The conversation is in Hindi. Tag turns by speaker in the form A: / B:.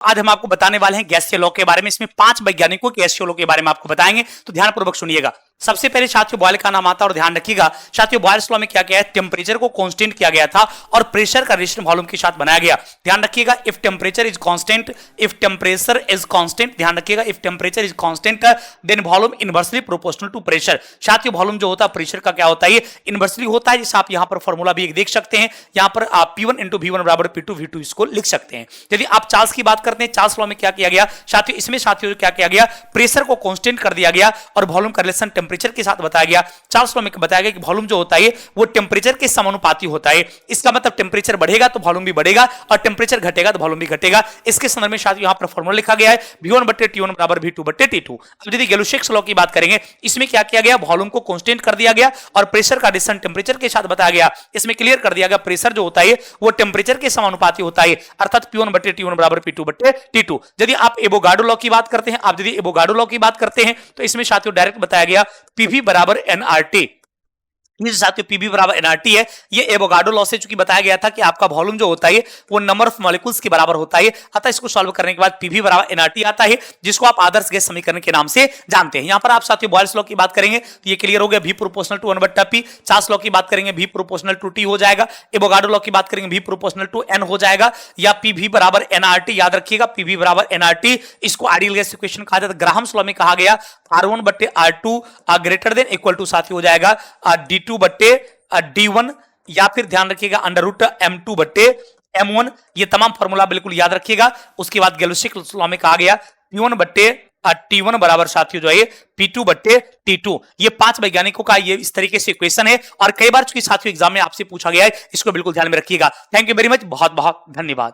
A: आज हम आपको बताने वाले हैं गैसीय लॉ के बारे में। इसमें 5 वैज्ञानिकों के गैसीय लॉ के बारे में आपको बताएंगे, तो ध्यानपूर्वक सुनिएगा। सबसे पहले साथियों बॉयल का नाम आता है और ध्यान रखिएगा साथियों बॉयल्स लॉ में क्या किया है, टेम्परेचर को कांस्टेंट किया गया था और प्रेशर का रिलेशन वॉल्यूम के साथ बनाया गया। ध्यान रखिएगा if temperature is constant, if temperature is constant, ध्यान रखिएगा if temperature is constant then volume inversely proportional to pressure. साथियों वॉल्यूम जो होता है प्रेशर का क्या होता है, ये इनवर्सली होता है, जैसे आप यहां पर फॉर्मूला भी एक देख सकते हैं। यहां पर आप P1 × V1 बराबर P2 V2 इसको लिख सकते हैं। यदि आप चार्ल्स की बात करते हैं, चार्ल्स लॉ में क्या किया गया साथियों, इसमें साथियों क्या किया गया, प्रेशर को कांस्टेंट कर दिया गया और वॉल्यूम का रिलेशन टेम्परेचर के साथ बताया गया। चार्ल्स लॉ में बताया गया कि वॉल्यूम जो होता है वो टेम्परेचर के समानुपाती होता है। इसका मतलब टेम्परेचर बढ़ेगा तो वॉल्यूम भी बढ़ेगा और टेम्परेचर घटेगा तो वॉल्यूम भी घटेगा। इसके संदर्भ में साथियों यहां पर फॉर्मूला लिखा गया है V1/T1 बराबर V2/T2। अब यदि गैलोशिक्स लॉ की बात करेंगे, इसमें क्या किया गया, वॉल्यूम को कांस्टेंट कर दिया गया और प्रेशर का रिलेशन टेम्परेचर के साथ बताया गया। इसमें क्लियर कर दिया गया प्रेशर जो होता है वो टेम्परेचर के समानुपाती होता है, अर्थात P1/T1 बराबर P2/T2। यदि आप एवोगाड्रो लॉ की बात करते हैं, आप यदि एवोगाड्रो लॉ की बात करते हैं तो इसमें साथियों डायरेक्ट बताया गया PV बराबर nRT। ये साथियों पीवी बराबर एनआरटी है। ये एवोगाड्रो लॉ से चूंकि बताया गया था कि आपका वॉल्यूम जो होता है वो नंबर ऑफ मॉलिक्यूल्स के बराबर होता है, अतः इसको सॉल्व करने के बाद पीवी बराबर एनआरटी आता है, जिसको आप आदर्श गैस समीकरण के नाम से जानते हैं। यहां पर आप साथियों बॉयल्स लॉ की बात करेंगे तो ये क्लियर हो गया V proportional to 1/P। Charles law की बात करेंगे V प्रोपोर्शनल टू T हो जाएगा। एवोगाड्रो लॉ की बात करेंगे V प्रोपोर्शनल टू N हो जाएगा, या पीवी बराबर एनआरटी। याद रखिएगा पीवी बराबर एनआरटी, इसको आइडियल गैस इक्वेशन कहा जाता है। ग्राहम्स लॉ में कहा गया R1/R2 greater than equal to साथियों हो जाएगा D2/D1, या फिर ध्यान रखिएगा √M2/M1। ये तमाम फॉर्मूला बिल्कुल याद रखिएगा। उसके बाद गैलोशिक्स लॉ में कहा गया P1/T1 बराबर साथियों जो है P2/T2। ये 5 वैज्ञानिकों का ये इस तरीके से इक्वेशन है और कई बार चूंकि साथियों एग्जाम में आपसे पूछा गया है, इसको बिल्कुल ध्यान में रखिएगा। थैंक यू वेरी मच, बहुत बहुत धन्यवाद।